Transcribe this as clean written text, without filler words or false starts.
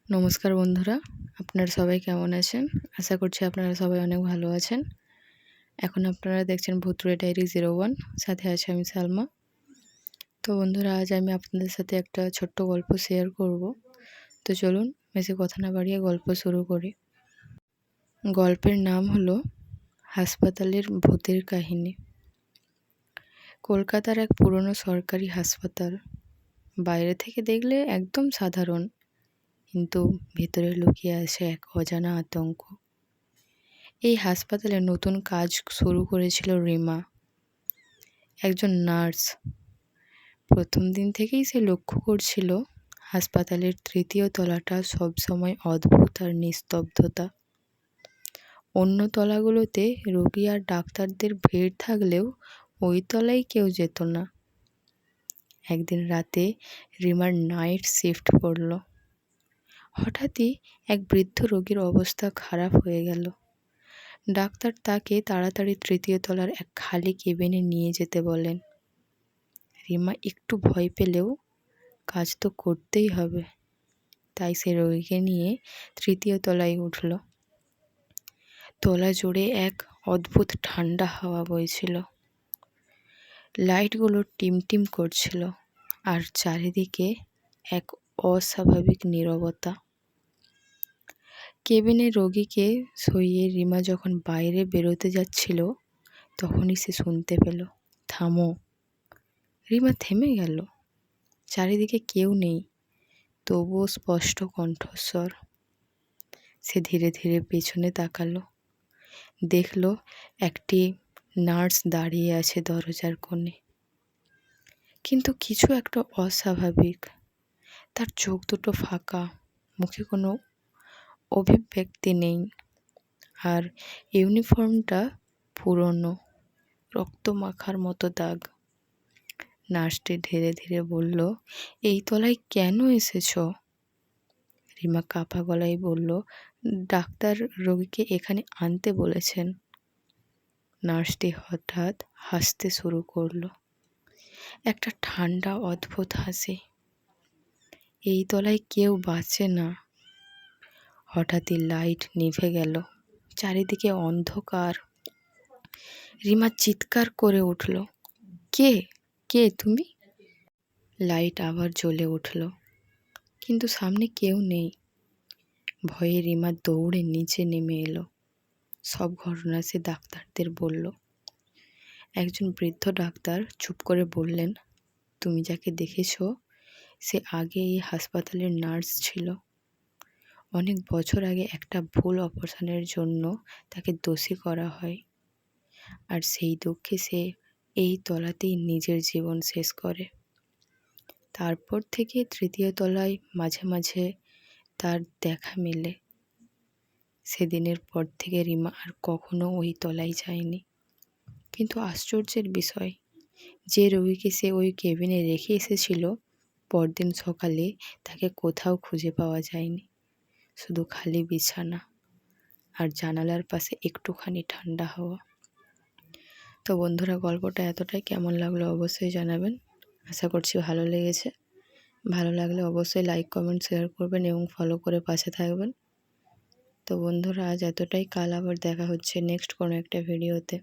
নমস্কার বন্ধুরা, আপনারা সবাই কেমন আছেন? আশা করছি আপনারা সবাই অনেক ভালো আছেন। এখন আপনারা দেখছেন ভুতুড়ে ডায়েরি 01, সাথে আছে আমি সালমা। তো বন্ধুরা, আজ আমি আপনাদের সাথে একটা ছোট্ট গল্প শেয়ার করব। তো চলুন বেশি কথা না বাড়িয়ে গল্প শুরু করি। গল্পের নাম হলো হাসপাতালের ভূতের কাহিনী। কলকাতার এক পুরনো সরকারি হাসপাতাল। বাইরে থেকে দেখলে একদম সাধারণ, কিন্তু ভেতরে লুকিয়ে আছে এক অজানা আতঙ্ক। এই হাসপাতালে নতুন কাজ শুরু করেছিল রিমা, একজন নার্স। প্রথম দিন থেকেই সে লক্ষ্য করছিল হাসপাতালের তৃতীয় তলাটা সবসময় অদ্ভুত আর নিস্তব্ধতা। অন্য তলাগুলোতে রোগী আর ডাক্তারদের ভিড় থাকলেও ওই তলায় কেউ যেত না। একদিন রাতে রিমার নাইট শিফট পড়ল। হঠাৎই এক বৃদ্ধ রোগীর অবস্থা খারাপ হয়ে গেল। ডাক্তার তাকে তাড়াতাড়ি তৃতীয় তলার এক খালি কেবিনে নিয়ে যেতে বলেন। রিমা একটু ভয় পেলেও কাজ তো করতেই হবে, তাই সে রোগীকে নিয়ে তৃতীয় তলায় উঠল। তলা জুড়ে এক অদ্ভুত ঠান্ডা হাওয়া বইছিল। লাইটগুলো টিমটিম করছিল, আর চারিদিকে এক অস্বাভাবিক নীরবতা। কেবিনে রোগীকে শুইয়ে রিমা যখন বাইরে বেরোতে যাচ্ছিল, তখনই সে শুনতে পেল, থামো। রিমা থেমে গেল। চারিদিকে কেউ নেই, তবুও স্পষ্ট কণ্ঠস্বর। সে ধীরে ধীরে পেছনে তাকালো। দেখল একটি নার্স দাঁড়িয়ে আছে দরজার কোণে। কিন্তু কিছু একটা অস্বাভাবিক। তার চোখ দুটো ফাঁকা, মুখে কোনো অভিব্যক্তি নেই, আর ইউনিফর্মটা পুরনো, রক্ত মাখার মতো দাগ। নার্সটি ধীরে ধীরে বলল, এই তলায় কেন এসেছ? রিমা কাঁপা গলায় বলল, ডাক্তার রোগীকে এখানে আনতে বলেছেন। নার্সটি হঠাৎ হাসতে শুরু করলো, একটা ঠান্ডা অদ্ভুত হাসি। এই তলায় কেউ বাঁচে না। হঠাৎই লাইট নিভে গেল, চারিদিকে অন্ধকার। রিমা চিৎকার করে উঠল, কে কে তুমি? লাইট আবার জ্বলে উঠল, কিন্তু সামনে কেউ নেই। ভয়ে রিমা দৌড়ে নিচে নেমে এলো। সব ঘটনা সে ডাক্তারদের বলল। একজন বৃদ্ধ ডাক্তার চুপ করে বললেন, তুমি যাকে দেখেছ সে আগে এই হাসপাতালের নার্স ছিল। অনেক বছর আগে একটা ভুল অপারেশনের জন্য তাকে দোষী করা হয়, আর সেই দুঃখে সে এই তলাতেই নিজের জীবন শেষ করে। তারপর থেকে তৃতীয় তলায় মাঝে মাঝে তার দেখা মেলে। সেদিনের পর থেকে রিমা আর কখনো ওই তলায় যায়নি। কিন্তু আশ্চর্যের বিষয়, যে রোগীকে সে ওই কেবিনে রেখে এসেছিল, পরদিন সকালে তাকে কোথাও খুঁজে পাওয়া যায়নি। শুধু খালি বিছানা আর জানালার পাশে একটুখানি ঠান্ডা হাওয়া। তো বন্ধুরা, গল্পটা এতটাই। কেমন লাগলো অবশ্যই জানাবেন। আশা করছি ভালো লেগেছে। ভালো লাগলে অবশ্যই লাইক, কমেন্ট, শেয়ার করবেন এবং ফলো করে পাশে থাকবেন। তো বন্ধুরা, আজ এতটাই। কাল আবার দেখা হচ্ছে নেক্সট কোনো একটা ভিডিওতে।